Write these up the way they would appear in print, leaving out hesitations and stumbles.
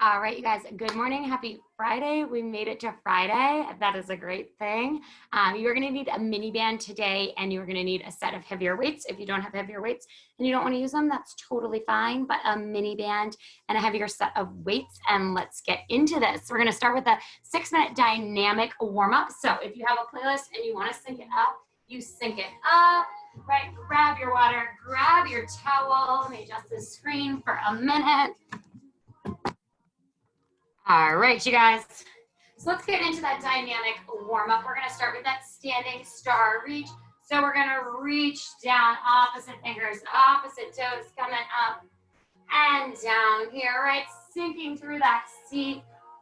All right, you guys, good morning. Happy Friday. We made it to Friday. That is a great thing. You're going to need a mini band today, and you're going to need a set of heavier weights. If you don't have heavier weights and you don't want to use them, that's totally fine, but a mini band and a heavier set of weights. And let's get into this. We're going to start with a 6-minute dynamic warm-up. So if you have a playlist and you want to sync it up, you sync it up, right? Grab your water, grab your towel. Let me adjust the screen for a minute. All right, you guys. So let's get into that dynamic warm-up. We're going to start with that standing star reach. So we're going to reach down, opposite fingers, opposite toes coming up and down here, right? Sinking through that seat,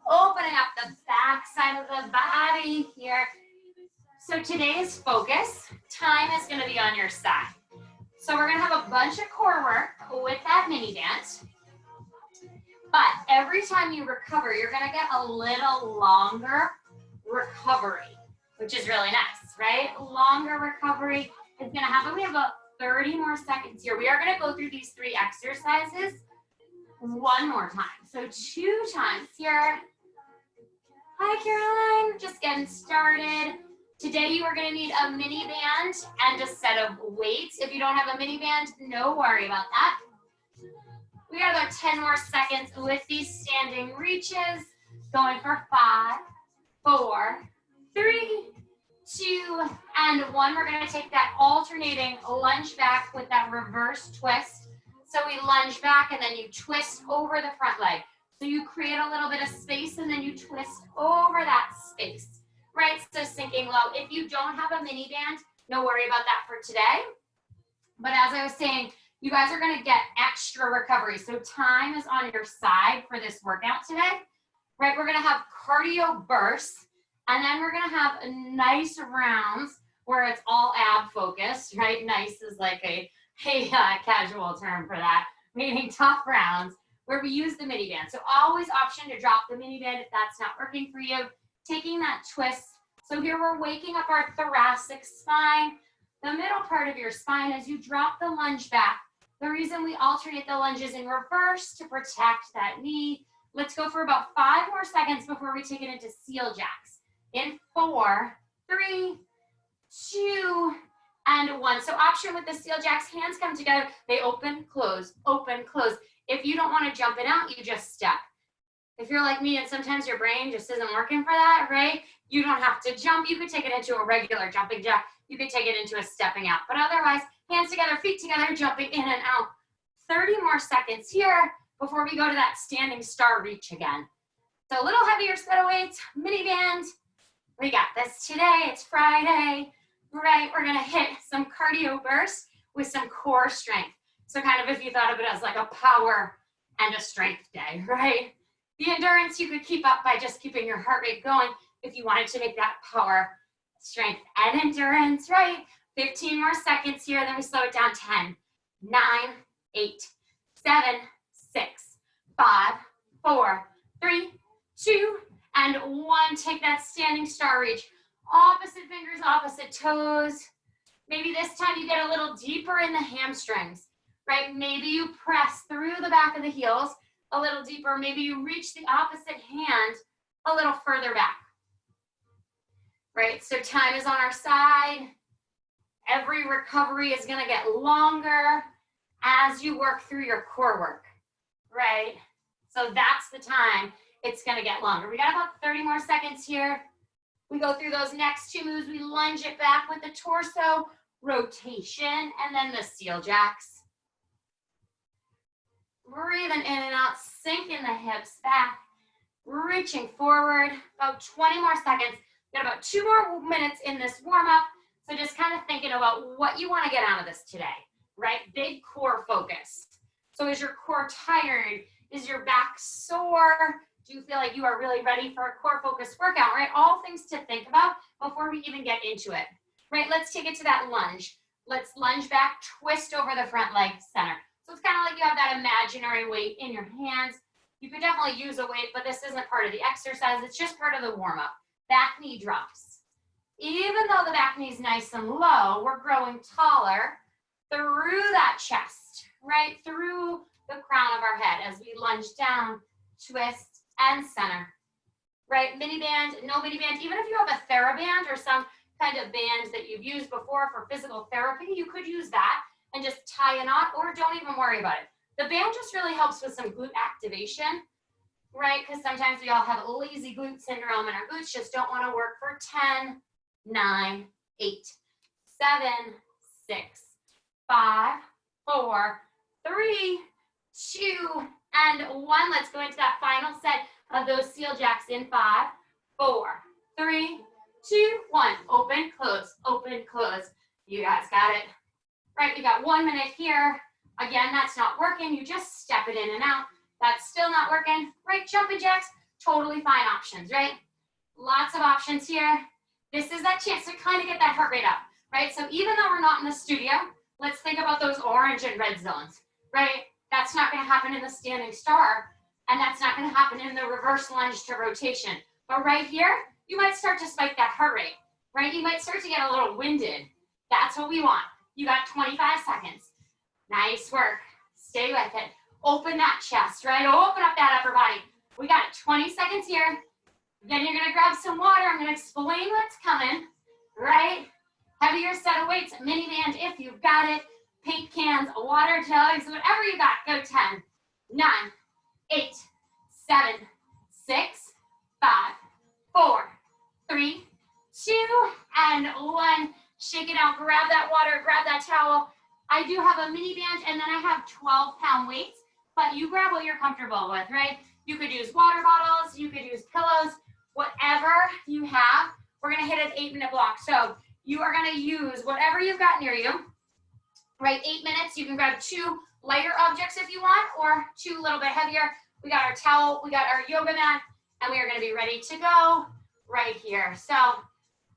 opening up the back side of the body here. So today's focus, time is going to be on your side. So we're going to have a bunch of core work with that mini band. But every time you recover, you're going to get a little longer recovery, which is really nice, right? Longer recovery is going to happen. We have about 30 more seconds here. We are going to go through these 3 exercises one more time. So 2 times here. Hi, Caroline. Just getting started. Today, you are going to need a mini band and a set of weights. If you don't have a mini band, no worry about that. We got about 10 more seconds with these standing reaches. Going for 5, 4, 3, 2, and 1. We're going to take that alternating lunge back with that reverse twist. So we lunge back and then you twist over the front leg. So you create a little bit of space and then you twist over that space, right? So sinking low. If you don't have a mini band, no worry about that for today. But as I was saying, you guys are going to get extra recovery. So time is on your side for this workout today, right? We're going to have cardio bursts, and then we're going to have nice rounds where it's all ab focused, right? Nice is like a casual term for that, meaning tough rounds where we use the mini band. So always option to drop the mini band if that's not working for you. Taking that twist. So here we're waking up our thoracic spine, the middle part of your spine as you drop the lunge back. The reason we alternate the lunges in reverse to protect that knee. Let's go for about 5 more seconds before we take it into seal jacks. In 4, 3, 2, and 1. So option with the seal jacks, hands come together. They open, close, open, close. If you don't want to jump it out, you just step. If you're like me and sometimes your brain just isn't working for that, right? You don't have to jump. You could take it into a regular jumping jack. You could take it into a stepping out. But otherwise, hands together, feet together, jumping in and out. 30 more seconds here before we go to that standing star reach again. So a little heavier set of weights, mini band. We got this today. It's Friday, right? We're going to hit some cardio bursts with some core strength. So kind of if you thought of it as like a power and a strength day, right? The endurance you could keep up by just keeping your heart rate going if you wanted to make that power, strength, and endurance, right? 15 more seconds here, then we slow it down. 10, 9, 8, 7, 6, 5, 4, 3, 2, and 1. Take that standing star reach. Opposite fingers, opposite toes. Maybe this time you get a little deeper in the hamstrings, right? Maybe you press through the back of the heels a little deeper. Maybe you reach the opposite hand a little further back, right? So time is on our side. Every recovery is going to get longer as you work through your core work, right? So that's the time it's going to get longer. We got about 30 more seconds here. We go through those next 2 moves. We lunge it back with the torso rotation and then the seal jacks. Breathing in and out, sinking the hips back, reaching forward. About 20 more seconds. Got about 2 more minutes in this warm-up. So just kind of thinking about what you want to get out of this today, right? Big core focus. So is your core tired? Is your back sore? Do you feel like you are really ready for a core focus workout, right? All things to think about before we even get into it, right? Let's take it to that lunge. Let's lunge back, twist over the front leg center. So it's kind of like you have that imaginary weight in your hands. You could definitely use a weight, but this isn't part of the exercise. It's just part of the warm-up. Back knee drops. Even though the back knee is nice and low, we're growing taller through that chest, right? Through the crown of our head as we lunge down twist, and center. Right, mini band, no mini band. Even if you have a TheraBand or some kind of band that you've used before for physical therapy, you could use that and just tie a knot, or don't even worry about it. The band just really helps with some glute activation, right? Because sometimes we all have lazy glute syndrome and our glutes just don't want to work for 10, 9, 8, 7, 6, 5, 4, 3, 2, and 1. Let's go into that final set of those seal jacks in 5, 4, 3, 2, 1. Open, close, open, close. You guys got it. Right, we got 1 minute here. Again, that's not working. You just step it in and out. That's still not working. Right, jumping jacks, totally fine options, right? Lots of options here. This is that chance to kind of get that heart rate up, right? So even though we're not in the studio, let's think about those orange and red zones, right? That's not going to happen in the standing star, and that's not going to happen in the reverse lunge to rotation. But right here, you might start to spike that heart rate, right? You might start to get a little winded. That's what we want. You got 25 seconds. Nice work. Stay with it. Open that chest, right? Open up that upper body. We got 20 seconds here. Then you're going to grab some water. I'm going to explain what's coming, right? Heavier set of weights, mini band if you've got it. Paint cans, water jugs, whatever you got. Go 10, 9, 8, 7, 6, 5, 4, 3, 2, and 1. Shake it out. Grab that water. Grab that towel. I do have a mini band, and then I have 12-pound weights, but you grab what you're comfortable with, right? You could use water bottles. You could use pillows. Whatever you have, we're going to hit an 8-minute block. So you are going to use whatever you've got near you, right? 8 minutes. You can grab 2 lighter objects if you want, or 2 a little bit heavier. We got our towel, we got our yoga mat, and we are going to be ready to go right here. So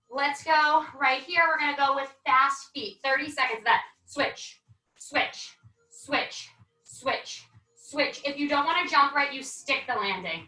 let's go right here. We're going to go with fast feet. 30 seconds of that. Switch, switch, switch, switch, switch. If you don't want to jump right, you stick the landing.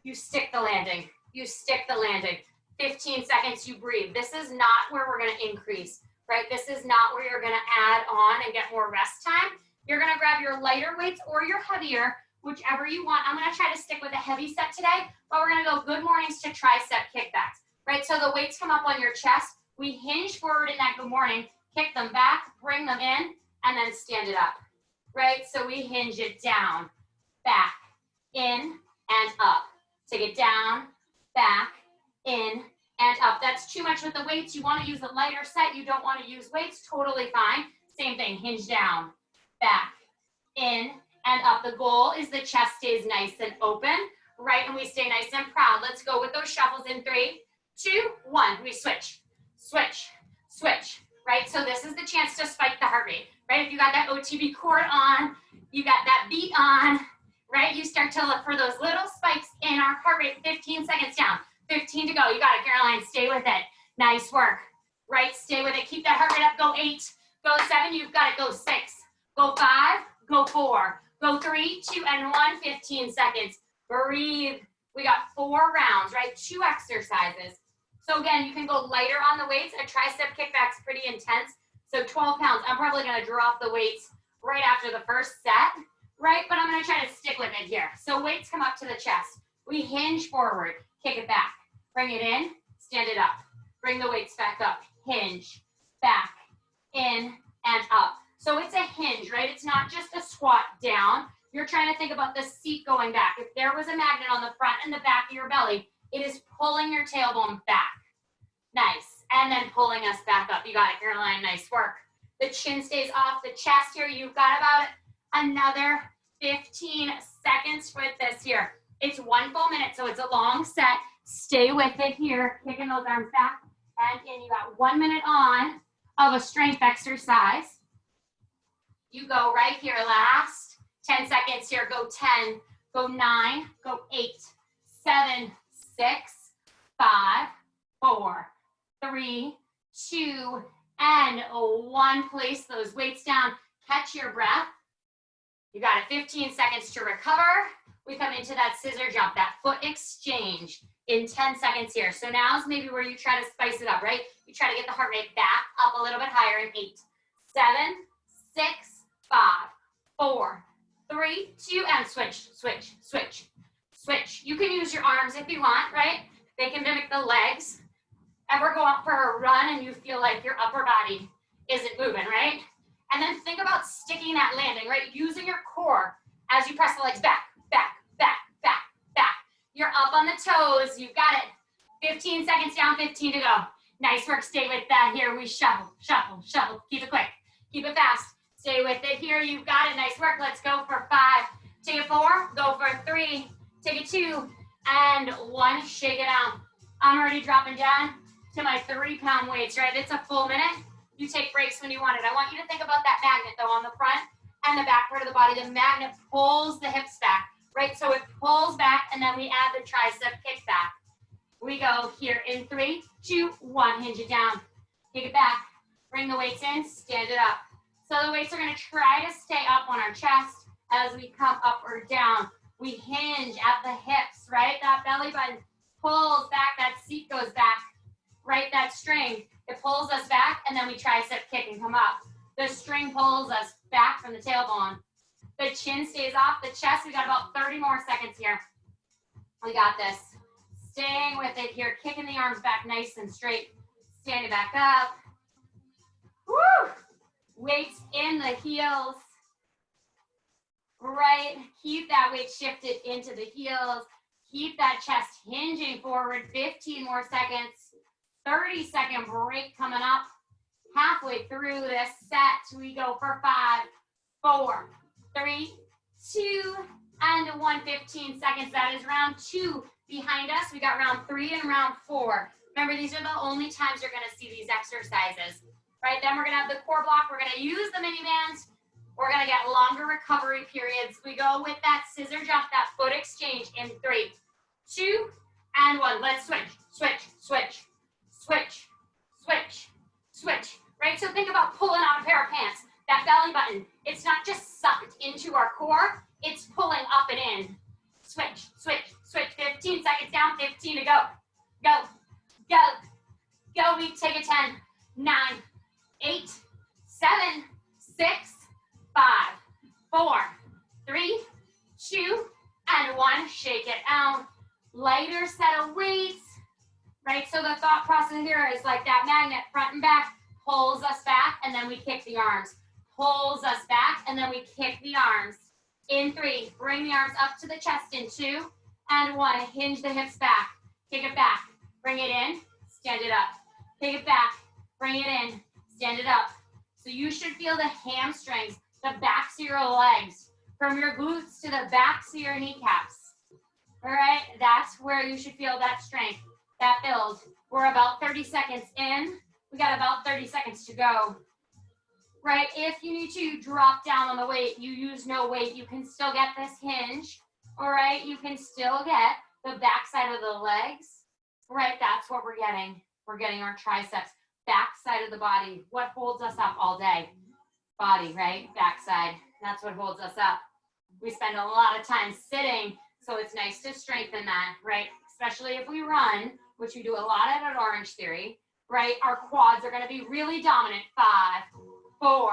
You stick the landing. You stick the landing. 15 seconds, you breathe. This is not where we're going to increase, right? This is not where you're going to add on and get more rest time. You're going to grab your lighter weights or your heavier, whichever you want. I'm going to try to stick with a heavy set today, but we're going to go good mornings to tricep kickbacks, right? So the weights come up on your chest. We hinge forward in that good morning, kick them back, bring them in, and then stand it up, right? So we hinge it down, back, in, and up. Take it down, back, in, and up. That's too much with the weights. You want to use a lighter set. You don't want to use weights. Totally fine. Same thing. Hinge down, back, in, and up. The goal is the chest stays nice and open, right? And we stay nice and proud. Let's go with those shuffles in 3, 2, 1. We switch, switch, switch, right? So this is the chance to spike the heart rate, right? If you got that OTB cord on, you got that beat on, right? You start to look for those little spikes in our heart rate. 15 seconds down. 15 to go. You got it, Caroline. Stay with it. Nice work. Right? Stay with it. Keep that heart rate up. Go 8. Go 7. You've got it. Go 6. Go 5. Go 4. Go 3, 2, and 1. 15 seconds. Breathe. We got 4 rounds, right? 2 exercises. So again, you can go lighter on the weights. A tricep kickback's pretty intense. So 12 pounds. I'm probably going to drop the weights right after the first set, right? But I'm going to try to stick with it here. So weights come up to the chest. We hinge forward. Kick it back. Bring it in, stand it up. Bring the weights back up. Hinge, back, in, and up. So it's a hinge, right? It's not just a squat down. You're trying to think about the seat going back. If there was a magnet on the front and the back of your belly, it is pulling your tailbone back. Nice. And then pulling us back up. You got it, Caroline. Nice work. The chin stays off the chest here. You've got about another 15 seconds with this here. It's 1 full minute, so it's a long set. Stay with it here, kicking those arms back and in. You got 1 minute on of a strength exercise. You go right here, last 10 seconds here. Go 10, go 9, go 8, 7, 6, 5, 4, 3, 2, and 1. Place those weights down. Catch your breath. You got it. 15 seconds to recover. We come into that scissor jump, that foot exchange in 10 seconds here. So now is maybe where you try to spice it up, right? You try to get the heart rate back up a little bit higher in 8, 7, 6, 5, 4, 3, 2, and switch, switch, switch, switch. You can use your arms if you want, right? They can mimic the legs. Ever go out for a run and you feel like your upper body isn't moving, right? And then think about sticking that landing, right? Using your core as you press the legs back, back, back, back, back. You're up on the toes. You've got it. 15 seconds down, 15 to go. Nice work. Stay with that here. We shuffle, shuffle, shuffle. Keep it quick. Keep it fast. Stay with it here. You've got it. Nice work. Let's go for 5. Take it 4. Go for 3. Take it 2. And 1. Shake it out. I'm already dropping down to my 3-pound weights, right? It's a full minute. You take breaks when you want it. I want you to think about that magnet, though, on the front and the back part of the body. The magnet pulls the hips back, right? So it pulls back, and then we add the tricep kick back. We go here in 3, 2, 1. Hinge it down. Take it back. Bring the weights in. Stand it up. So the weights are going to try to stay up on our chest as we come up or down. We hinge at the hips, right? That belly button pulls back. That seat goes back, right? That string, it pulls us back, and then we tricep kick and come up. The string pulls us back from the tailbone. The chin stays off the chest. We got about 30 more seconds here. We got this. Staying with it here, kicking the arms back nice and straight. Standing back up. Woo! Weights in the heels. Right, keep that weight shifted into the heels. Keep that chest hinging forward. 15 more seconds. 30-second break coming up. Halfway through this set, we go for 5, 4, 3, 2, and 1. 15 seconds. That is round 2 behind us. We got round 3 and round 4. Remember, these are the only times you're going to see these exercises. Right, then we're going to have the core block. We're going to use the mini bands. We're going to get longer recovery periods. We go with that scissor jump, that foot exchange in 3, 2, and 1. Let's switch, switch, switch, switch, switch, switch. Right, so think about pulling out a pair of pants. That belly button, it's not just sucked into our core, it's pulling up and in. Switch, switch, switch. 15 seconds down, 15 to go. Go, go, go. We take a 10, 9, 8, 7, 6, 5, 4, 3, 2, and 1. Shake it out. Lighter set of weights, right? So the thought process here is like that magnet, front and back, pulls us back, and then we kick the arms. Pulls us back, and then we kick the arms. In 3, bring the arms up to the chest in 2, and 1. Hinge the hips back. Kick it back. Bring it in. Stand it up. Kick it back. Bring it in. Stand it up. So you should feel the hamstrings, the backs of your legs, from your glutes to the backs of your kneecaps. All right, that's where you should feel that strength, that build. We're about 30 seconds in. We got about 30 seconds to go. Right, if you need to drop down on the weight, you use no weight, you can still get this hinge. All right, you can still get the back side of the legs. Right, that's what we're getting. We're getting our triceps. Back side of the body. What holds us up all day? Body, right? Back side. That's what holds us up. We spend a lot of time sitting, so it's nice to strengthen that, right? Especially if we run, which we do a lot at Orange Theory, right? Our quads are going to be really dominant. 5, 4,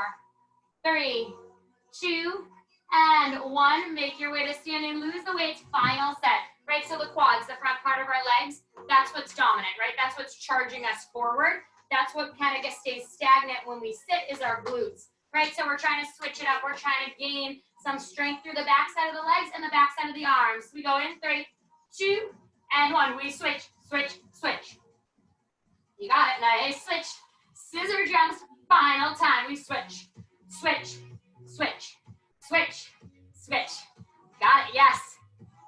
3, 2, and 1. Make your way to standing. Lose the weights. Final set, right? So the quads, the front part of our legs, that's what's dominant, right? That's what's charging us forward. That's what kind of stays stagnant when we sit is our glutes, right? So we're trying to switch it up. We're trying to gain some strength through the back side of the legs and the back side of the arms. We go in 3, 2, and 1. We switch, switch, switch. You got it. Nice switch. Scissor jumps. Final time. We switch, switch, switch, switch, switch. Got it. Yes.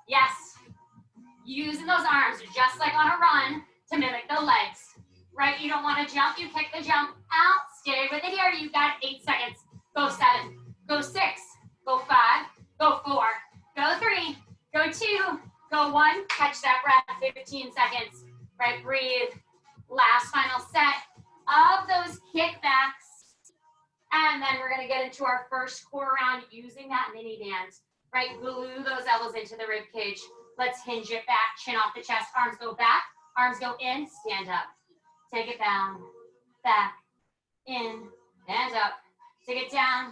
Yes. Using those arms just like on a run to mimic the legs. Right? You don't want to jump. You kick the jump out. Stay with it here. You've got 8 seconds. Go 7. Go 6. Go 5. Go 4. Go 3. Go 2. Go 1. Catch that breath. 15 seconds. Right? Breathe. Last final set of those kickbacks. And then we're going to get into our first core round using that mini band. Right? Glue those elbows into the rib cage. Let's hinge it back. Chin off the chest. Arms go back. Arms go in. Stand up. Take it down, back, in, and up. Take it down,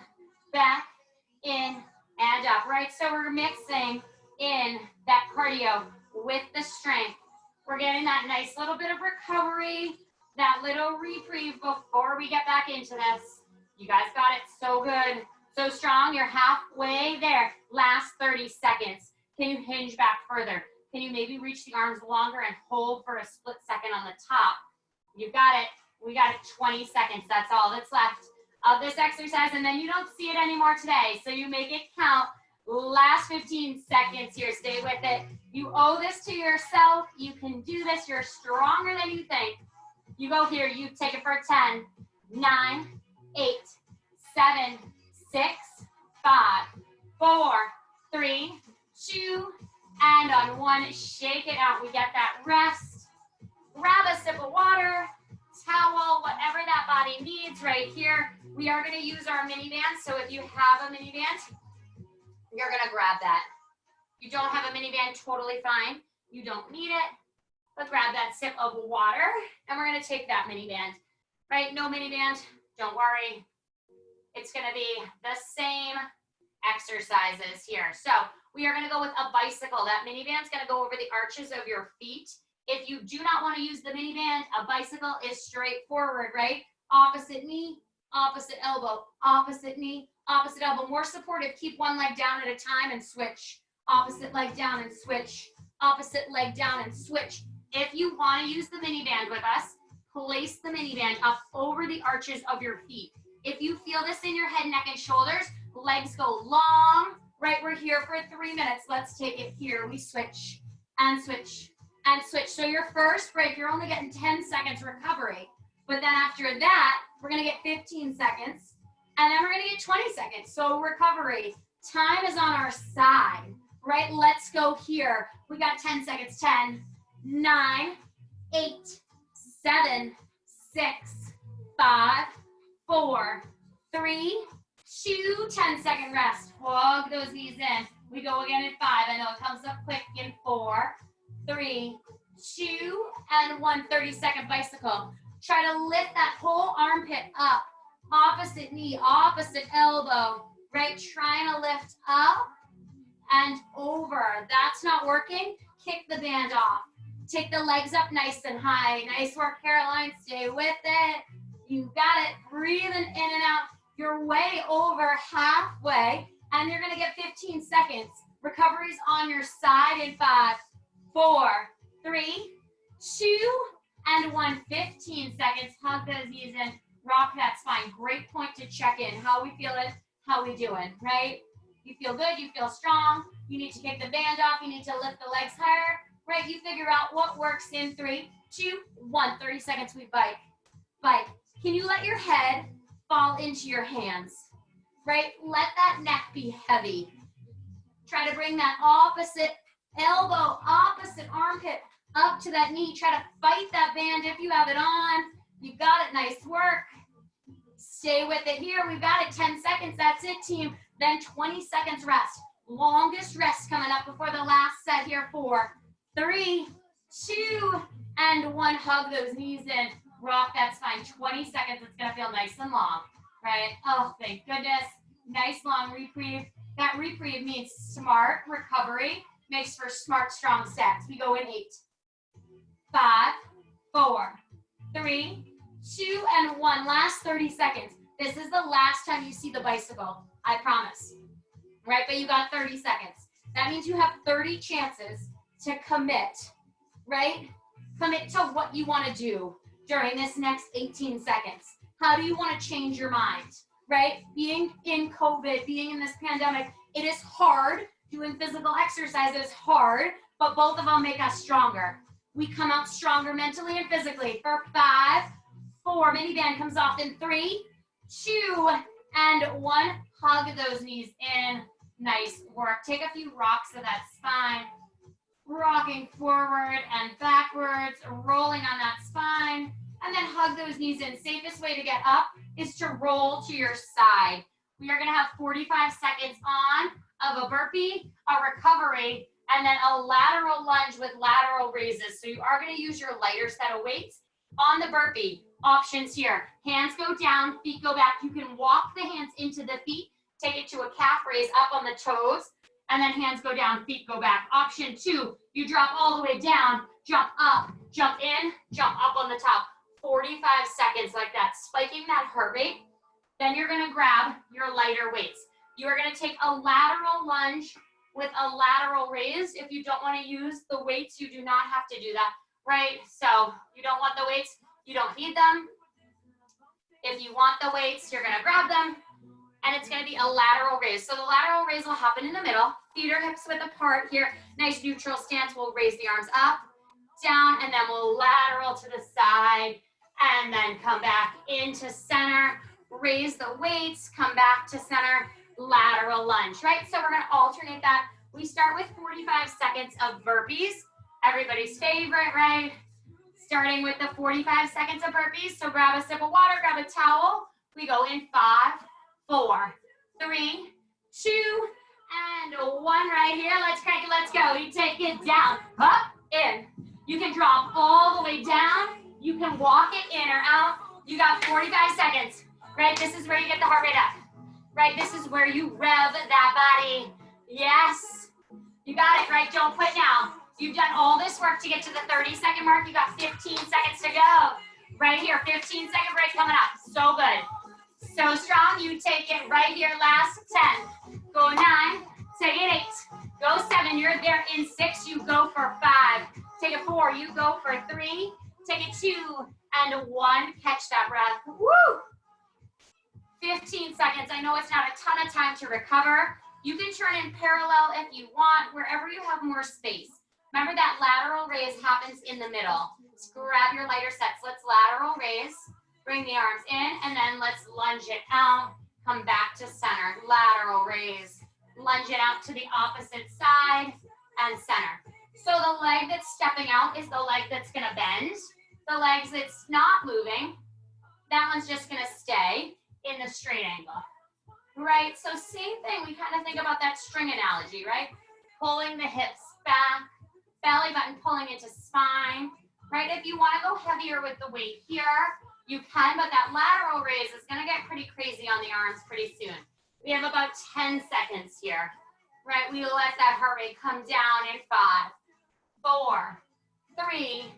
back, in, and up. Right, so we're mixing in that cardio with the strength. We're getting that nice little bit of recovery, that little reprieve before we get back into this. You guys got it so good, so strong. You're halfway there. Last 30 seconds. Can you hinge back further? Can you maybe reach the arms longer and hold for a split second on the top? You got it. We got it. 20 seconds. That's all that's left of this exercise, and then you don't see it anymore today, so you make it count. Last 15 seconds here. Stay with it. You owe this to yourself. You can do this. You're stronger than you think. You go here. You take it for 10, 9, 8, 7, 6, 5, 4, 3, 2, and on 1. Shake it out. We get that rest. Grab a sip of water, towel, whatever that body needs right here. We are going to use our mini band. So if you have a mini band, you're going to grab that. If you don't have a mini band, totally fine. You don't need it, but grab that sip of water, and we're going to take that mini band. Right? No mini band, don't worry. It's going to be the same exercises here. So we are going to go with a bicycle. That mini band is going to go over the arches of your feet. If you do not want to use the mini band, a bicycle is straightforward, right? Opposite knee, opposite elbow, opposite knee, opposite elbow. More supportive. Keep one leg down at a time and switch. Opposite leg down and switch. Opposite leg down and switch. If you want to use the mini band with us, place the mini band up over the arches of your feet. If you feel this in your head, neck, and shoulders, legs go long. Right, we're here for 3 minutes. Let's take it here. We switch and switch and switch. So your first break, you're only getting 10 seconds recovery. But then after that, we're going to get 15 seconds. And then we're going to get 20 seconds. So recovery. Time is on our side. Right, let's go here. We got 10 seconds. 10, 9, 8, 7, 6, 5, 4, 3, 2, 10-second rest. Hug those knees in. We go again in 5. I know it comes up quick in 4, 3, 2, and 1. 30-second bicycle. Try to lift that whole armpit up. Opposite knee, opposite elbow. Right? Trying to lift up and over. That's not working. Kick the band off. Take the legs up nice and high. Nice work, Caroline. Stay with it. You got it. Breathing in and out. You're way over halfway, and you're going to get 15 seconds. Recovery's on your side in 5, 4, 3, 2, and 1. 15 seconds. Hug those knees in. Rock that spine. Great point to check in. How we feeling? How we doing? Right? You feel good. You feel strong. You need to kick the band off. You need to lift the legs higher. Right? You figure out what works in 3, 2, 1. 30 seconds. We bike. Bike. Can you let your head fall into your hands? Right? Let that neck be heavy. Try to bring that opposite elbow, opposite armpit up to that knee. Try to fight that band if you have it on. You got it. Nice work. Stay with it here. We've got it. 10 seconds. That's it, team. Then 20 seconds rest. Longest rest coming up before the last set here. 4, 3, 2, and 1. Hug those knees in. Rock that spine. 20 seconds. It's going to feel nice and long, right? Oh, thank goodness. Nice long reprieve. That reprieve means smart recovery. Makes for smart, strong steps. We go in 8, 5, 4, 3, 2, and 1. Last 30 seconds. This is the last time you see the bicycle. I promise. Right? But you got 30 seconds. That means you have 30 chances to commit, right? Commit to what you want to do during this next 18 seconds. How do you want to change your mind, right? Being in COVID, being in this pandemic, it is hard. Doing physical exercise is hard, but both of them make us stronger. We come out stronger mentally and physically. For 5, 4, mini band comes off in 3, 2, and 1. Hug those knees in. Nice work. Take a few rocks to that spine. Rocking forward and backwards, rolling on that spine, and then hug those knees in. Safest way to get up is to roll to your side. We are going to have 45 seconds on of a burpee, a recovery, and then a lateral lunge with lateral raises. So you are going to use your lighter set of weights on the burpee. Options here. Hands go down, feet go back. You can walk the hands into the feet, take it to a calf raise up on the toes, and then hands go down, feet go back. Option 2, you drop all the way down, jump up, jump in, jump up on the top. 45 seconds like that, spiking that heart rate. Then you're gonna grab your lighter weights. You are gonna take a lateral lunge with a lateral raise. If you don't wanna use the weights, you do not have to do that, right? So you don't want the weights, you don't need them. If you want the weights, you're gonna grab them, and it's gonna be a lateral raise. So the lateral raise will happen in the middle. Feet are hips width apart here. Nice neutral stance. We'll raise the arms up, down, and then we'll lateral to the side, and then come back into center. Raise the weights, come back to center, lateral lunge, right? So we're gonna alternate that. We start with 45 seconds of burpees. Everybody's favorite, right? Starting with the 45 seconds of burpees. So grab a sip of water, grab a towel. We go in 5, 4, 3, 2, and 1 right here. Let's crank it, let's go. You take it down, up, in. You can drop all the way down. You can walk it in or out. You got 45 seconds, right? This is where you get the heart rate up, right? This is where you rev that body. Yes, you got it, right? Don't quit now. You've done all this work to get to the 30-second mark. You got 15 seconds to go. Right here, 15-second break coming up. So good. So strong. You take it right here, last 10. Go 9, take it 8. Go 7, you're there in 6, you go for 5. Take it 4, you go for 3. Take it 2, and 1. Catch that breath. Woo! 15 seconds. I know it's not a ton of time to recover. You can turn in parallel if you want, wherever you have more space. Remember that lateral raise happens in the middle. Just grab your lighter sets. Let's lateral raise. Bring the arms in, and then let's lunge it out. Come back to center. Lateral raise. Lunge it out to the opposite side and center. So the leg that's stepping out is the leg that's gonna bend. The legs that's not moving, that one's just gonna stay in the straight angle, right? So same thing, we kind of think about that string analogy, right? Pulling the hips back, belly button pulling into spine, right? If you wanna go heavier with the weight here, you can, but that lateral raise is gonna get pretty crazy on the arms pretty soon. We have about 10 seconds here, right? We let that heart rate come down in 5, 4, 3,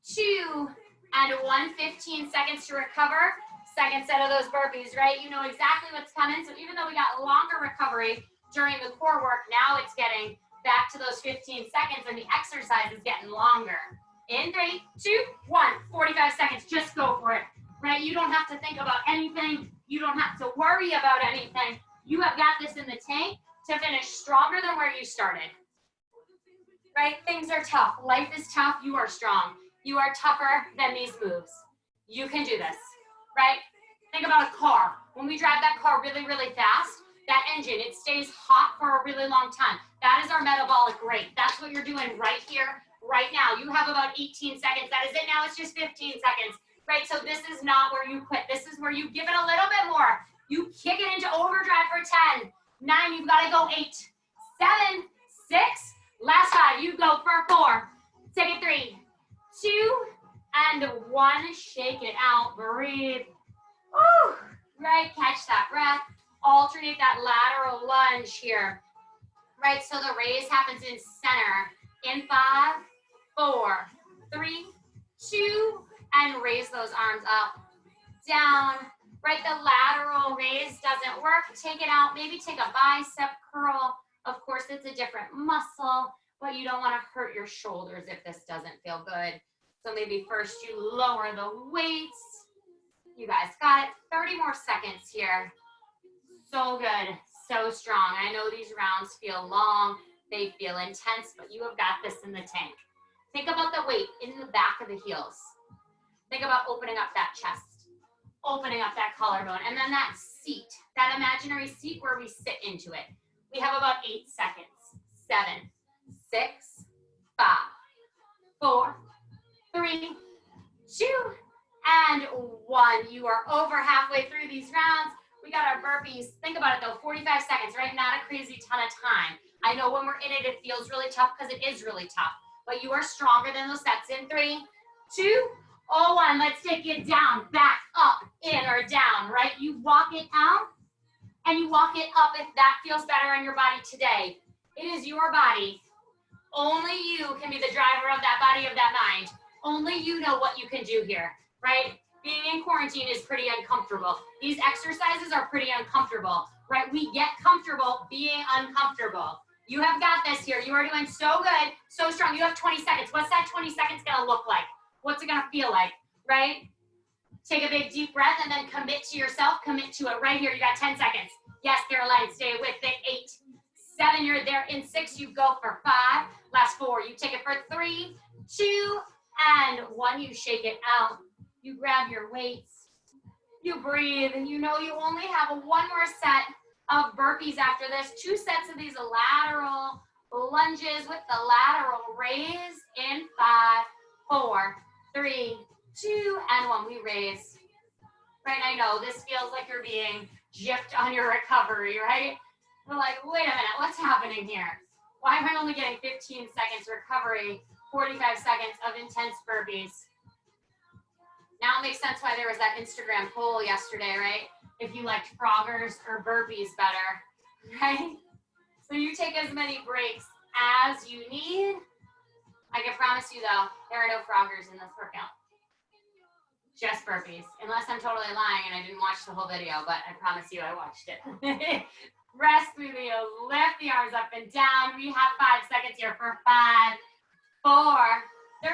2, and 1. 15 seconds to recover. Second set of those burpees, right? You know exactly what's coming. So even though we got longer recovery during the core work, now it's getting back to those 15 seconds and the exercise is getting longer. In 3, 2, 1, 45 seconds, just go for it, right? You don't have to think about anything. You don't have to worry about anything. You have got this in the tank to finish stronger than where you started, right? Things are tough. Life is tough. You are strong. You are tougher than these moves. You can do this, right? Think about a car. When we drive that car really, really fast, that engine, it stays hot for a really long time. That is our metabolic rate. That's what you're doing right here, right now. You have about 18 seconds. That is it now. It's just 15 seconds, right? So this is not where you quit. This is where you give it a little bit more. You kick it into overdrive for 10, 9, you've got to go 8, 7, 6, last 5, you go for 4, take it 3, 2, and 1, shake it out, breathe. Woo! Right, catch that breath. Alternate that lateral lunge here. Right, so the raise happens in center. In 5, 4, 3, 2, and raise those arms up, down. Right, the lateral raise doesn't work. Take it out, maybe take a bicep curl. Of course, it's a different muscle, but you don't want to hurt your shoulders if this doesn't feel good. So maybe first you lower the weights. You guys got it. 30 more seconds here. So good, so strong. I know these rounds feel long, they feel intense, but you have got this in the tank. Think about the weight in the back of the heels. Think about opening up that chest, opening up that collarbone, and then that seat, that imaginary seat where we sit into it. We have about 8 seconds. 7, 6, 5, 4, 3, 2, and 1. You are over halfway through these rounds. We got our burpees. Think about it though, 45 seconds, right? Not a crazy ton of time. I know when we're in it, it feels really tough because it is really tough, but you are stronger than those sets. In 3, 2, 1. Let's take it down, back, up, in, or down, right? You walk it out and you walk it up if that feels better on your body today. It is your body. Only you can be the driver of that body, of that mind. Only you know what you can do here, right? Being in quarantine is pretty uncomfortable. These exercises are pretty uncomfortable, right? We get comfortable being uncomfortable. You have got this here. You are doing so good, so strong. You have 20 seconds. What's that 20 seconds gonna look like? What's it gonna feel like, right? Take a big deep breath and then commit to yourself. Commit to it right here. You got 10 seconds. Yes, Caroline, stay with it. 8, 7, you're there. In 6, you go for 5. Last 4, you take it for 3, 2, and 1. You shake it out. You grab your weights. You breathe, and you know you only have one more set of burpees after this. 2 sets of these lateral lunges with the lateral raise in 5, 4, 3, 2, and 1. We raise. Right, I know this feels like you're being gypped on your recovery, right? We're like, wait a minute, what's happening here? Why am I only getting 15 seconds recovery, 45 seconds of intense burpees? Now it makes sense why there was that Instagram poll yesterday, right? If you liked froggers or burpees better, right? So you take as many breaks as you need. I can promise you though, there are no froggers in this workout. Just burpees, unless I'm totally lying and I didn't watch the whole video, but I promise you I watched it. Rest through the lift the arms up and down. We have 5 seconds here for 5, 4,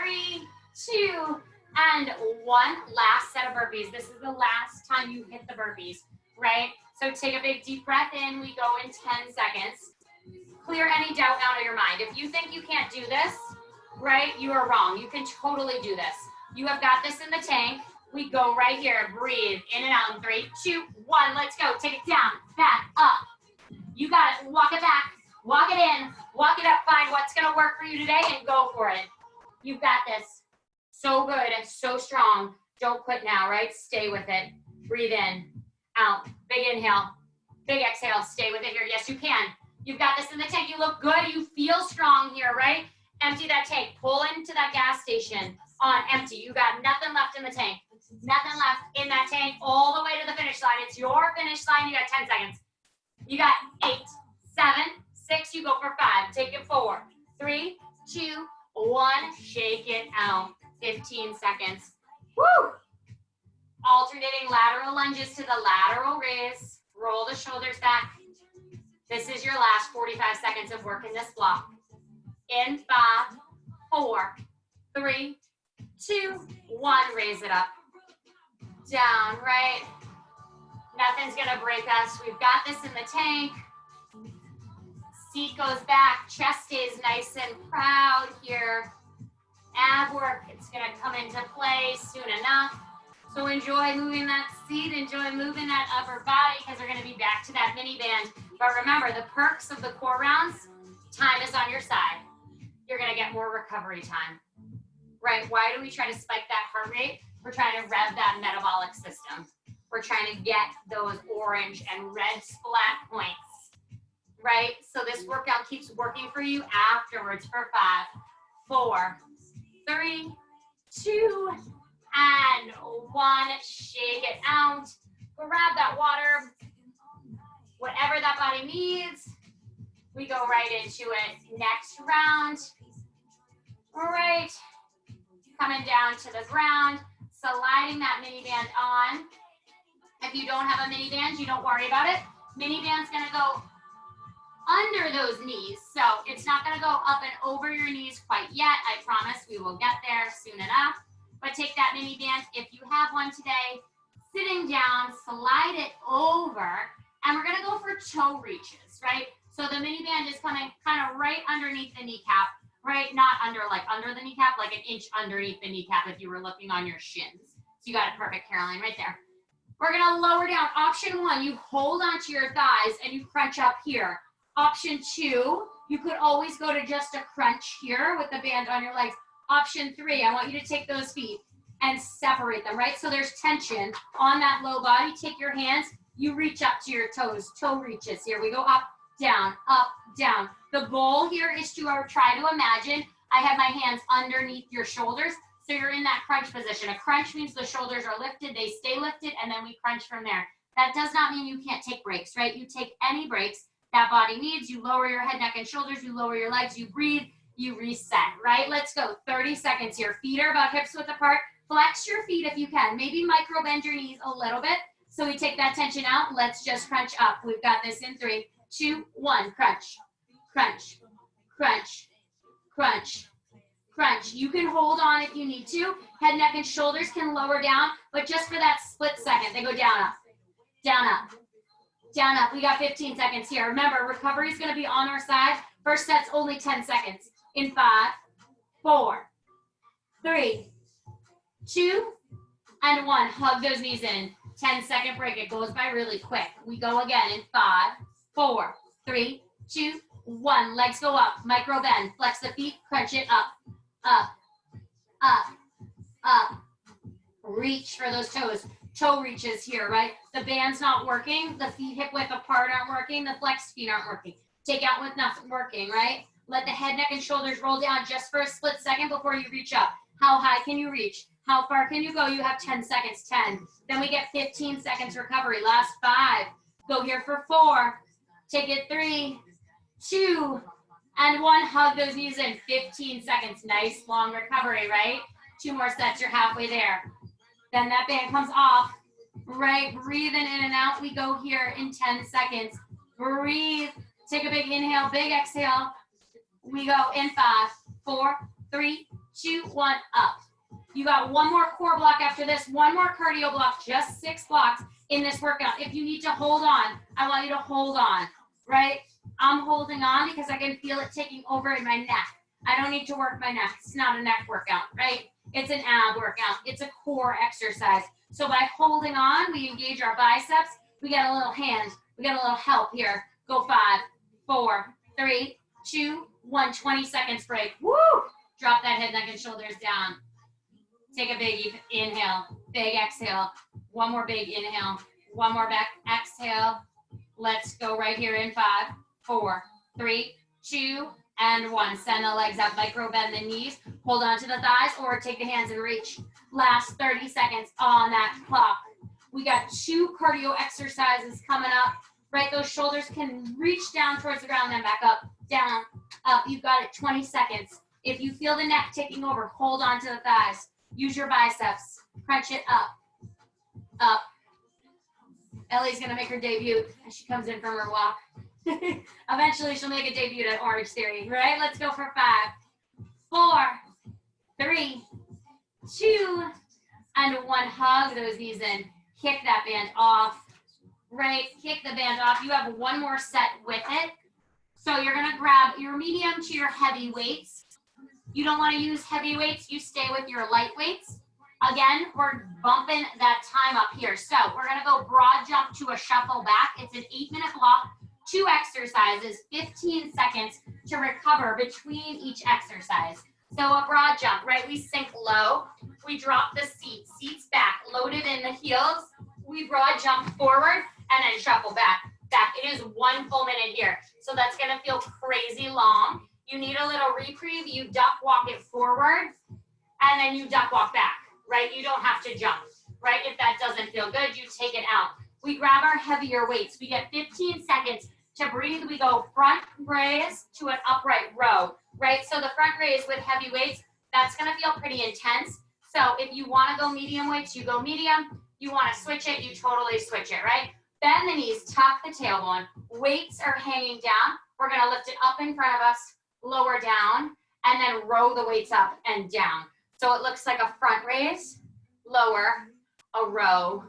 3, 2, and 1. Last set of burpees. This is the last time you hit the burpees, right? So take a big deep breath in. We go in 10 seconds. Clear any doubt out of your mind. If you think you can't do this, right, you are wrong. You can totally do this. You have got this in the tank. We go right here. Breathe in and out in 3, 2, 1. Let's go. Take it down, back, up. You got it. Walk it back. Walk it in. Walk it up. Find what's going to work for you today and go for it. You've got this. So good and so strong. Don't quit now, right? Stay with it. Breathe in, out. Big inhale. Big exhale. Stay with it here. Yes, you can. You've got this in the tank. You look good. You feel strong here, right? Empty that tank. Pull into that gas station on empty. You got nothing left in the tank. Nothing left in that tank all the way to the finish line. It's your finish line. You got 10 seconds. You got 8, 7, 6. You go for 5. Take it 4, 3, 2, 1. Shake it out. 15 seconds. Woo! Alternating lateral lunges to the lateral raise. Roll the shoulders back. This is your last 45 seconds of work in this block. In 5, 4, 3, 2, 1. Raise it up. Down, right? Nothing's gonna break us. We've got this in the tank. Seat goes back. Chest stays nice and proud here. Ab work, it's gonna come into play soon enough. So enjoy moving that seat, enjoy moving that upper body because we're gonna be back to that mini band. But remember, the perks of the core rounds, time is on your side. You're gonna get more recovery time, right? Why do we try to spike that heart rate? We're trying to rev that metabolic system. We're trying to get those orange and red splat points, right? So this workout keeps working for you afterwards for 5, 4, 3, 2, and 1. Shake it out. Grab that water. Whatever that body needs, we go right into it. Next round. All right. Coming down to the ground. Sliding that mini band on. If you don't have a mini band, you don't worry about it. Mini band's gonna go under those knees. So it's not gonna go up and over your knees quite yet. I promise we will get there soon enough. But take that mini band, if you have one today, sitting down, slide it over, and we're gonna go for toe reaches, right? So the mini band is coming kind of right underneath the kneecap, right? Not under the kneecap, like an inch underneath the kneecap if you were looking on your shins. So you got it perfect, Caroline, right there. We're gonna lower down. Option 1, you hold onto your thighs and you crunch up here. Option 2, you could always go to just a crunch here with the band on your legs. Option 3, I want you to take those feet and separate them, right? So there's tension on that low body. Take your hands, you reach up to your toes, toe reaches. Here we go, up, down, up, down. The goal here is to try to imagine I have my hands underneath your shoulders, so you're in that crunch position. A crunch means the shoulders are lifted, they stay lifted, and then we crunch from there. That does not mean you can't take breaks, right? You take any breaks. that body needs. You lower your head, neck, and shoulders. You lower your legs. You breathe. You reset, right? Let's go. 30 seconds here. Feet are about hips width apart. Flex your feet if you can. Maybe micro bend your knees a little bit. So we take that tension out. Let's just crunch up. We've got this in 3, 2, 1. Crunch, crunch, crunch, crunch, crunch. You can hold on if you need to. Head, neck, and shoulders can lower down, but just for that split second, they go down, up, down, up, down, up. We got 15 seconds here. Remember, recovery is going to be on our side. First set's only 10 seconds. In 5, 4, 3, 2, and 1. Hug those knees in. 10-second break. It goes by really quick. We go again in 5, 4, 3, 2, 1. Legs go up. Micro bend. Flex the feet. Crunch it up, up, up, up. Reach for those toes. Toe reaches here, right? The band's not working. The feet hip width apart aren't working. The flexed feet aren't working. Take out with nothing working, right? Let the head, neck, and shoulders roll down just for a split second before you reach up. How high can you reach? How far can you go? You have 10 seconds, 10. Then we get 15 seconds recovery. Last 5. Go here for 4. Take it 3, 2, and 1. Hug those knees in. 15 seconds. Nice long recovery, right? 2 more sets. You're halfway there. Then that band comes off, right? Breathing in and out. We go here in 10 seconds. Breathe. Take a big inhale, big exhale. We go in 5, 4, 3, 2, 1, up. You got 1 more core block after this, 1 more cardio block, just 6 blocks in this workout. If you need to hold on, I want you to hold on, right? I'm holding on because I can feel it taking over in my neck. I don't need to work my neck. It's not a neck workout, right? It's an ab workout. It's a core exercise. So by holding on, we engage our biceps. We get a little hand. We get a little help here. Go 5, 4, 3, 2, 1. 20 seconds break. Woo! Drop that head, neck, and shoulders down. Take a big inhale, big exhale. 1 more big inhale. 1 more back exhale. Let's go right here in 5, 4, 3, 2, and 1. Send the legs up, micro bend the knees. Hold on to the thighs or take the hands and reach. Last 30 seconds on that clock. We got 2 cardio exercises coming up, right? Those shoulders can reach down towards the ground, then back up, down, up. You've got it, 20 seconds. If you feel the neck taking over, hold on to the thighs. Use your biceps. Crunch it up, up. Ellie's going to make her debut as she comes in from her walk. Eventually, she'll make a debut at Orange Theory, right? Let's go for 5, 4, 3, 2, and 1. Hug those knees in. Kick that band off, right? Kick the band off. You have 1 more set with it. So you're going to grab your medium to your heavy weights. You don't want to use heavy weights. You stay with your light weights. Again, we're bumping that time up here. So we're going to go broad jump to a shuffle back. It's an 8-minute block, 2 exercises, 15 seconds to recover between each exercise. So a broad jump, right? We sink low. We drop the seats back, loaded in the heels. We broad jump forward and then shuffle back. It is 1 full minute here. So that's going to feel crazy long. You need a little reprieve. You duck walk it forward and then you duck walk back, right? You don't have to jump, right? If that doesn't feel good, you take it out. We grab our heavier weights. We get 15 seconds to breathe. We go front raise to an upright row, right? So the front raise with heavy weights, that's going to feel pretty intense. So if you want to go medium weights, you go medium. You want to switch it, you totally switch it, right? Bend the knees, tuck the tailbone. Weights are hanging down. We're going to lift it up in front of us, lower down, and then row the weights up and down. So it looks like a front raise, lower, a row,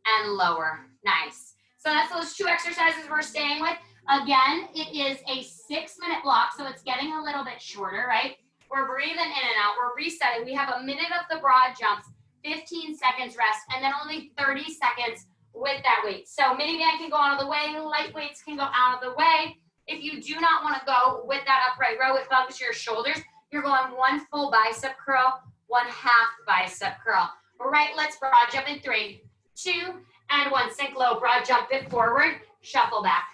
and lower. Nice. So that's those 2 exercises we're staying with. Again, it is a 6-minute block, so it's getting a little bit shorter, right? We're breathing in and out. We're resetting. We have a minute of the broad jumps, 15 seconds rest, and then only 30 seconds with that weight. So mini band can go out of the way. Light weights can go out of the way. If you do not want to go with that upright row, it bugs your shoulders. You're going 1 full bicep curl, 1 half bicep curl. All right, let's broad jump in 3, 2, and 1. Sink low, broad jump it forward, shuffle back,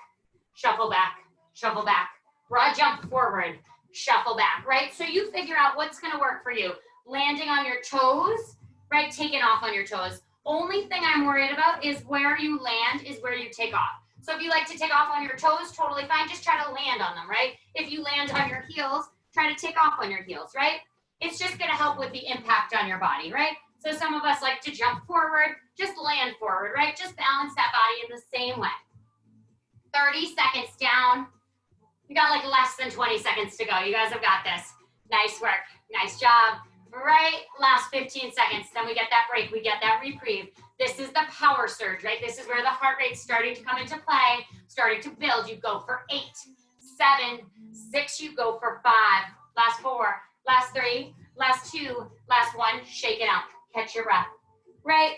shuffle back, shuffle back. Broad jump forward, shuffle back, right? So you figure out what's going to work for you. Landing on your toes, right? Taking off on your toes. Only thing I'm worried about is where you land is where you take off. So if you like to take off on your toes, totally fine. Just try to land on them, right? If you land on your heels, try to take off on your heels, right? It's just gonna help with the impact on your body, right? So some of us like to jump forward, just land forward, right? Just balance that body in the same way. 30 seconds down. You got like less than 20 seconds to go. You guys have got this. Nice work, nice job. Right, last 15 seconds, then we get that break, we get that reprieve. This is the power surge, right? This is where the heart rate's starting to come into play, starting to build. You go for 8, 7, 6, you go for 5, last 4, last 3, last 2, last 1, shake it out, catch your breath. Right,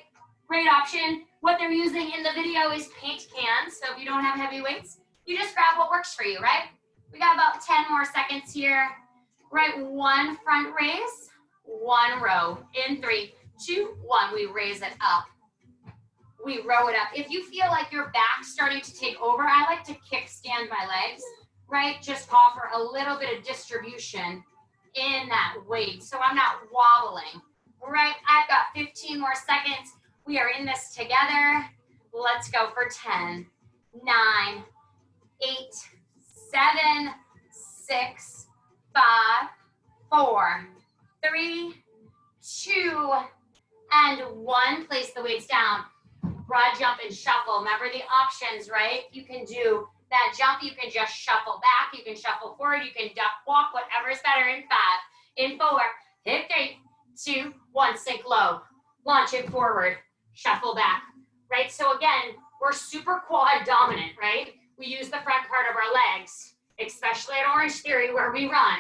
great option. What they're using in the video is paint cans, so if you don't have heavy weights, you just grab what works for you, right? We got about 10 more seconds here. Right, 1 front raise. 1 row. In 3, 2, 1. We raise it up. We row it up. If you feel like your back's starting to take over, I like to kickstand my legs, right? Just offer a little bit of distribution in that weight so I'm not wobbling, right? I've got 15 more seconds. We are in this together. Let's go for 10, 9, 8, 7, 6, 5, 4, 3, 2, and 1. Place the weights down. Broad jump and shuffle. Remember the options, right? You can do that jump. You can just shuffle back. You can shuffle forward. You can duck walk, whatever is better. In 5, in 4, hit 3, 2, 1. Sink low. Launch it forward. Shuffle back, right? So again, we're super quad dominant, right? We use the front part of our legs, especially at Orange Theory where we run,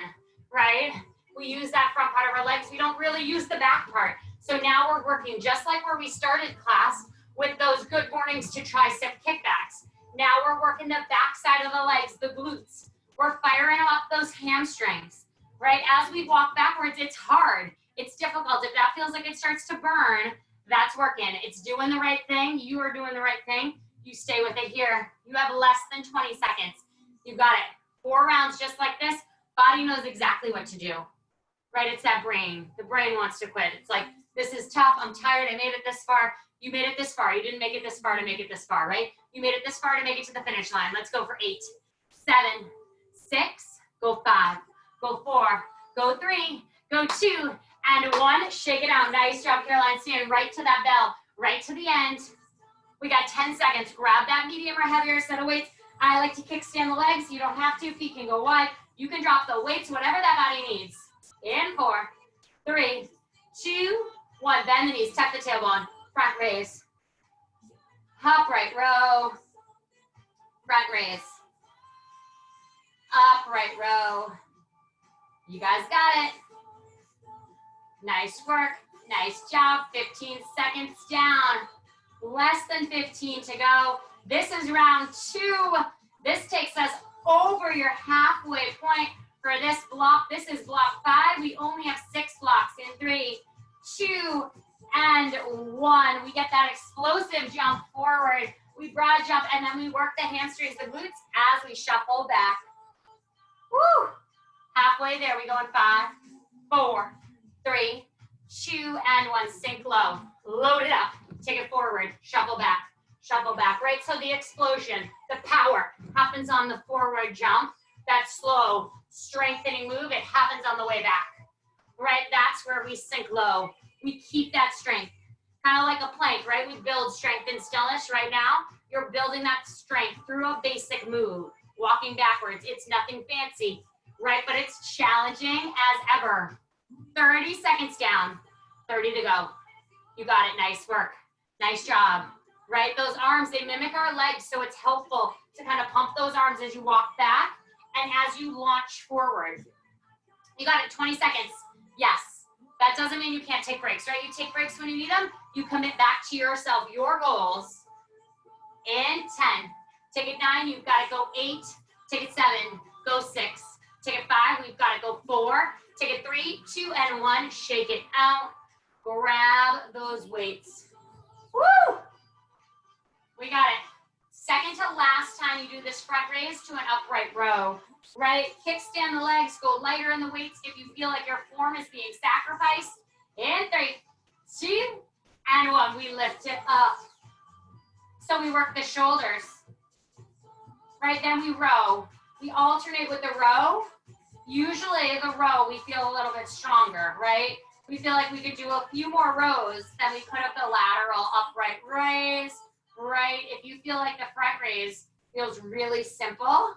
right? We use that front part of our legs. We don't really use the back part. So now we're working just like where we started class with those good mornings to tricep kickbacks. Now we're working the back side of the legs, the glutes. We're firing up those hamstrings, right? As we walk backwards, it's hard. It's difficult. If that feels like it starts to burn, that's working. It's doing the right thing. You are doing the right thing. You stay with it here. You have less than 20 seconds. You got it. 4 rounds just like this. Body knows exactly what to do, right? It's that brain. The brain wants to quit. It's like, this is tough. I'm tired. I made it this far. You made it this far. You didn't make it this far to make it this far, right? You made it this far to make it to the finish line. Let's go for 8, 7, 6, go 5, go 4, go 3, go 2, and 1. Shake it out. Nice job, Caroline. Stand right to that bell, right to the end. We got 10 seconds. Grab that medium or heavier set of weights. I like to kickstand the legs. You don't have to. Feet can go wide. You can drop the weights, whatever that body needs. In 4, 3, 2, 1. Bend the knees. Tuck the tailbone. Front raise. Upright row. Front raise. Upright row. You guys got it. Nice work. Nice job. 15 seconds down. Less than 15 to go. This is round 2. This takes us over your halfway point for this block. This is block 5. We only have 6 blocks. In 3, 2, and 1. We get that explosive jump forward. We broad jump, and then we work the hamstrings, the glutes, as we shuffle back. Woo! Halfway there. We go in 5, 4, 3, 2, and 1. Sink low. Load it up. Take it forward. Shuffle back. Shuffle back, right? So the explosion, the power happens on the forward jump. That slow, strengthening move, it happens on the way back, right? That's where we sink low. We keep that strength, kind of like a plank, right? We build strength in stillness. Right now, you're building that strength through a basic move, walking backwards. It's nothing fancy, right? But it's challenging as ever. 30 seconds down, 30 to go. You got it. Nice work. Nice job. Right? Those arms, they mimic our legs, so it's helpful to kind of pump those arms as you walk back and as you launch forward. You got it, 20 seconds. Yes. That doesn't mean you can't take breaks, right? You take breaks when you need them. You commit back to yourself, your goals. In 10. Take it 9, you've got to go 8. Take it 7, go 6. Take it 5, we've got to go 4. Take it 3, 2, and 1. Shake it out. Grab those weights. Woo! We got it. Second to last time you do this front raise to an upright row, right? Kickstand the legs, go lighter in the weights if you feel like your form is being sacrificed. In 3, 2, and 1. We lift it up. So we work the shoulders. right? Then we row. We alternate with the row. Usually the row, we feel a little bit stronger, right? We feel like we could do a few more rows, then we put up the lateral upright raise, right? If you feel like the front raise feels really simple,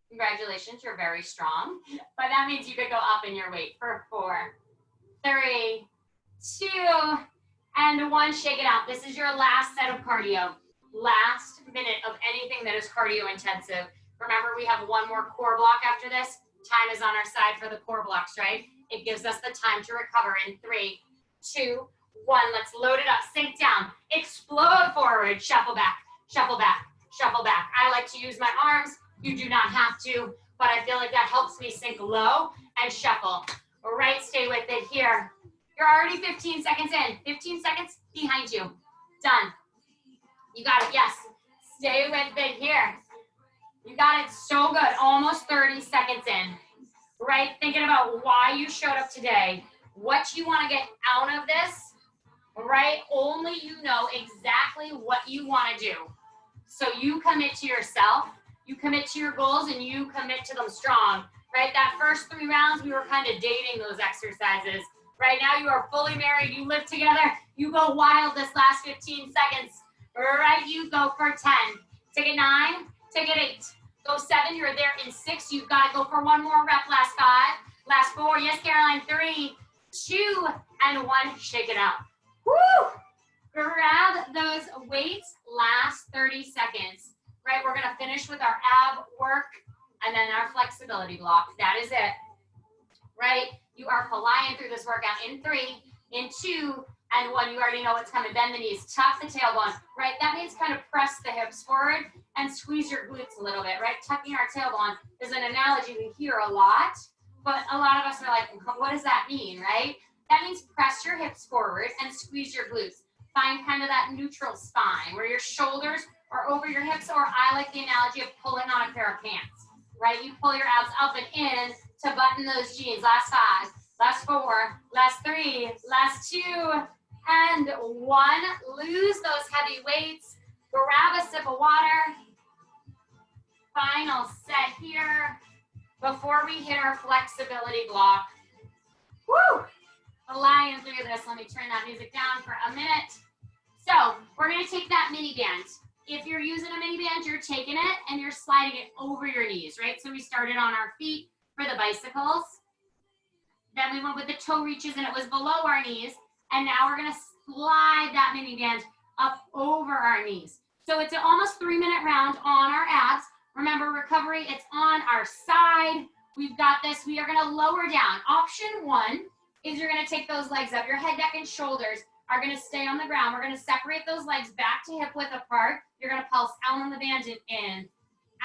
congratulations, you're very strong. But that means you could go up in your weight for 4, 3, 2, and 1. Shake it out. This is your last set of cardio. Last minute of anything that is cardio intensive. Remember, we have one more core block after this. Time is on our side for the core blocks, right? It gives us the time to recover in 3, 2, 1. Let's load it up. Sink down. Explode forward. Shuffle back. Shuffle back. Shuffle back. I like to use my arms. You do not have to, but I feel like that helps me sink low and shuffle. All right, stay with it here. You're already 15 seconds in. 15 seconds behind you. Done. You got it. Yes. Stay with it here. You got it so good. Almost 30 seconds in. Right? Thinking about why you showed up today. What you want to get out of this. Right? Only you know exactly what you want to do. So you commit to yourself. You commit to your goals and you commit to them strong. Right? That first 3 rounds, we were kind of dating those exercises. Right now you are fully married. You live together. You go wild this last 15 seconds. Right? You go for 10. Take it 9. Take it 8. Go 7, you're there in 6. You've got to go for 1 more rep. Last 5, last 4. Yes, Caroline. 3, 2, and 1. Shake it out. Woo! Grab those weights. Last 30 seconds. Right, we're going to finish with our ab work and then our flexibility block. That is it. Right, you are flying through this workout in 3, in 2, and 1. You already know what's coming. Bend the knees, tuck the tailbone, right? That means kind of press the hips forward and squeeze your glutes a little bit, right? Tucking our tailbone is an analogy we hear a lot, but a lot of us are like, what does that mean, right? That means press your hips forward and squeeze your glutes. Find kind of that neutral spine where your shoulders are over your hips, or I like the analogy of pulling on a pair of pants, right? You pull your abs up and in to button those jeans. Last 5, last 4, last 3, last 2, and 1. Lose those heavy weights. Grab a sip of water. Final set here before we hit our flexibility block. Woo! Flying through this. Let me turn that music down for a minute. So we're going to take that mini band. If you're using a mini band, you're taking it and you're sliding it over your knees, right? So we started on our feet for the bicycles. Then we went with the toe reaches and it was below our knees. And now we're gonna slide that mini band up over our knees. So it's an almost 3-minute round on our abs. Remember, recovery, it's on our side. We've got this. We are gonna lower down. Option 1 is you're gonna take those legs up. Your head, neck, and shoulders are gonna stay on the ground. We're gonna separate those legs back to hip width apart. You're gonna pulse out on the band and in,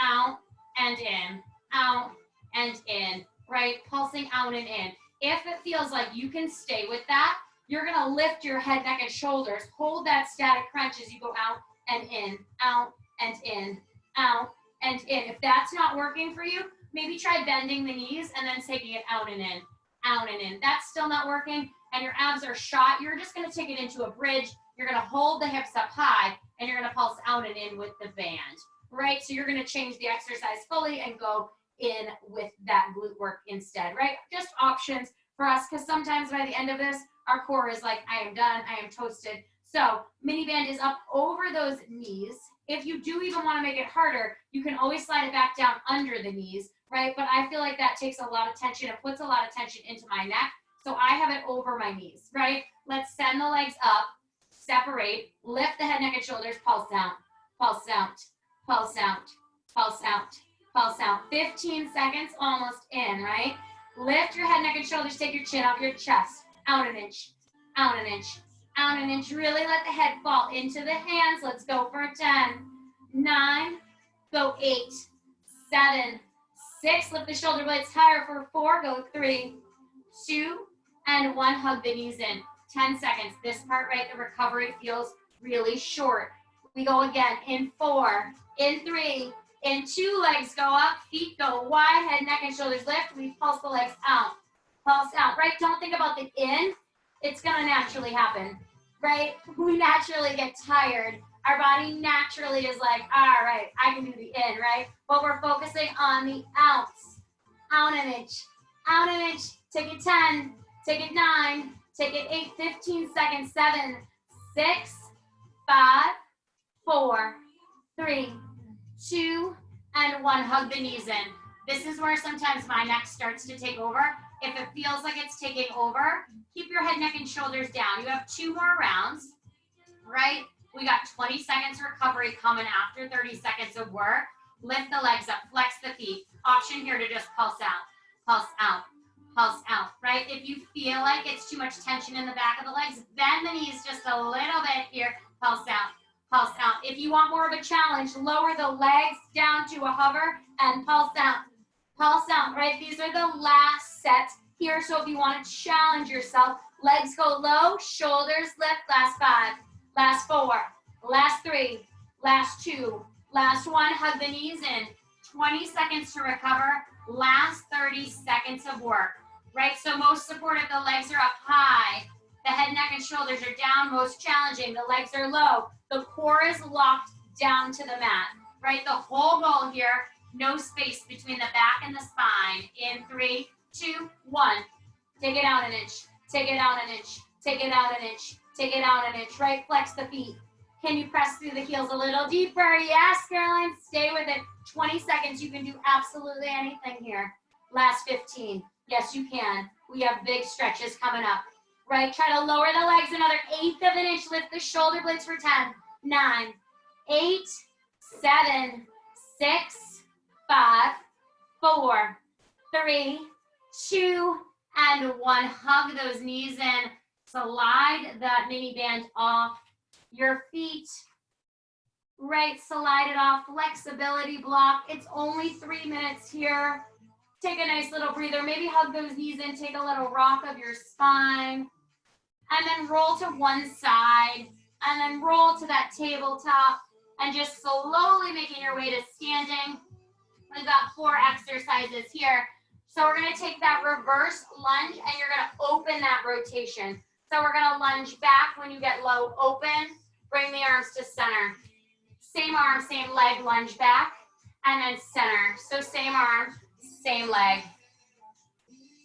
out, and in, out, and in, right? Pulsing out and in. If it feels like you can stay with that, you're gonna lift your head, neck, and shoulders. Hold that static crunch as you go out and in, out, and in, out, and in. If that's not working for you, maybe try bending the knees and then taking it out and in, out and in. That's still not working and your abs are shot. You're just gonna take it into a bridge. You're gonna hold the hips up high and you're gonna pulse out and in with the band, right? So you're gonna change the exercise fully and go in with that glute work instead, right? Just options for us, because sometimes by the end of this, our core is like, I am done, I am toasted. So mini band is up over those knees. If you do even want to make it harder, you can always slide it back down under the knees, right? But I feel like that takes a lot of tension. It puts a lot of tension into my neck. So I have it over my knees, right? Let's send the legs up, separate, lift the head, neck, and shoulders, pulse out, pulse out, pulse out, pulse out, pulse out. 15 seconds, almost in, right? Lift your head, neck, and shoulders, take your chin off your chest, out an inch, out an inch, out an inch. Really let the head fall into the hands. Let's go for 10, 9, go 8, 7, 6. Lift the shoulder blades higher for 4, go 3, 2, and 1. Hug the knees in. 10 seconds. This part, right, the recovery feels really short. We go again in 4, in 3, in 2. Legs go up, feet go wide, head, neck, and shoulders lift. We pulse the legs out. Pulse out, right? Don't think about the in. It's gonna naturally happen, right? We naturally get tired Our body naturally is like, all right, I can do the in, right? But we're focusing on the outs. Out an inch, out an inch. Take it 10, take it 9, take it 8, 15 seconds, 7, 6, 5, 4, 3, 2, and 1. Hug the knees in. This is where sometimes my neck starts to take over. If it feels like it's taking over, keep your head, neck, and shoulders down. You have 2 more rounds, right? We got 20 seconds recovery coming after 30 seconds of work. Lift the legs up, flex the feet. Option here to just pulse out, pulse out, right? If you feel like it's too much tension in the back of the legs, bend the knees just a little bit here, pulse out, pulse out. If you want more of a challenge, lower the legs down to a hover and pulse out, right? These are the last sets here. So if you want to challenge yourself, legs go low, shoulders lift, last 5, last 4, last 3, last 2, last 1, hug the knees in. 20 seconds to recover, last 30 seconds of work, right? So most supportive, the legs are up high, the head, neck, and shoulders are down. Most challenging, the legs are low, the core is locked down to the mat, right? The whole goal here, no space between the back and the spine. In 3, 2, 1, take it out an inch, take it out an inch, take it out an inch, take it out an inch, right? Flex the feet. Can you press through the heels a little deeper? Yes, Caroline, stay with it. 20 seconds, you can do absolutely anything here. Last 15, yes, you can. We have big stretches coming up, right? Try to lower the legs another 1/8 of an inch. Lift the shoulder blades for 10, 9, 8, 7, 6, 5, 4, 3, 2, and 1. Hug those knees in. Slide that mini band off your feet, right? Slide it off, flexibility block. It's only 3 minutes here. Take a nice little breather. Maybe hug those knees in, take a little rock of your spine, and then roll to one side, and then roll to that tabletop, and just slowly making your way to standing. We've got 4 exercises here. So we're gonna take that reverse lunge, and you're gonna open that rotation. So we're gonna lunge back when you get low, open, bring the arms to center. Same arm, same leg, lunge back, and then center. So same arm, same leg.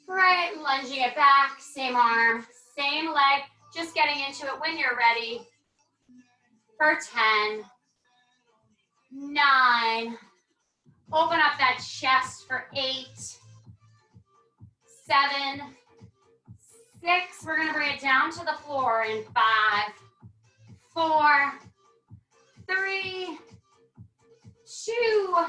Right, lunging it back, same arm, same leg. Just getting into it when you're ready. For 10, 9, open up that chest for 8, 7, 6, we're gonna bring it down to the floor in 5, 4, 3, 2,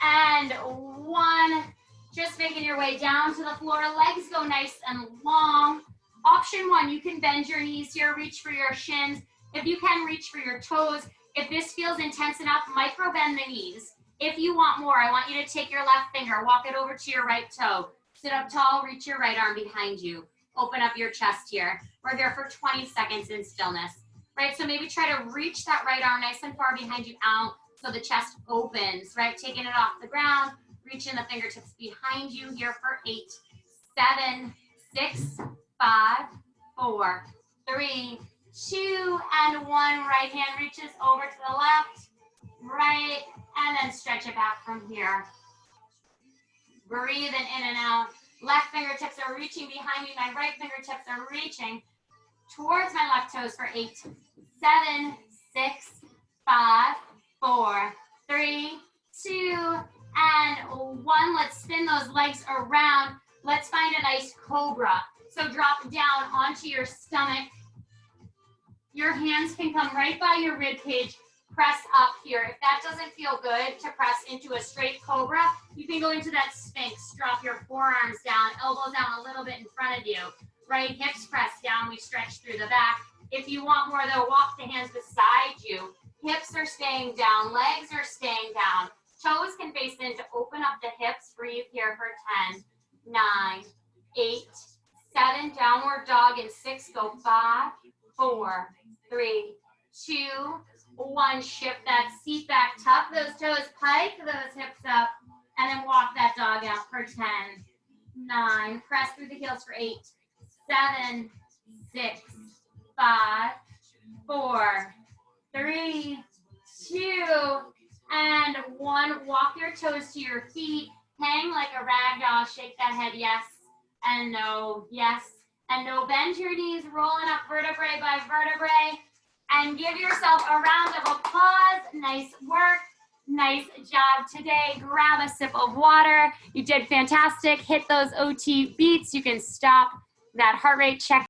and 1. Just making your way down to the floor. Legs go nice and long. Option 1, you can bend your knees here, reach for your shins. If you can, reach for your toes. If this feels intense enough, micro bend the knees. If you want more, I want you to take your left finger, walk it over to your right toe. Sit up tall, reach your right arm behind you. Open up your chest here. We're here for 20 seconds in stillness, right? So maybe try to reach that right arm nice and far behind you out so the chest opens, right? Taking it off the ground, reaching the fingertips behind you here for 8, 7, 6, 5, 4, 3, 2, and 1. Right hand reaches over to the left, right, and then stretch it back from here. Breathing in and out. Left fingertips are reaching behind me. My right fingertips are reaching towards my left toes for 8, 7, 6, 5, 4, 3, 2, and 1. Let's spin those legs around. Let's find a nice cobra. So drop down onto your stomach. Your hands can come right by your rib cage. Press up here. If that doesn't feel good to press into a straight cobra, you can go into that sphinx. Drop your forearms down, elbows down a little bit in front of you. Right, hips press down. We stretch through the back. If you want more, though, walk the hands beside you. Hips are staying down. Legs are staying down. Toes can face in to open up the hips. Breathe here for 10, 9, 8, 7. Downward dog in 6. Go 5, 4, 3, 2, 1. Shift that seat back. Tuck those toes. Pike those hips up. And then walk that dog out for 10, 9. Press through the heels for 8, 7, 6, 5, 4, 3, 2, and 1. Walk your toes to your feet. Hang like a rag doll. Shake that head, yes and no, yes and no. Bend your knees, rolling up vertebrae by vertebrae. And give yourself a round of applause. Nice work. Nice job today. Grab a sip of water. You did fantastic. Hit those OT beats. You can stop that heart rate check.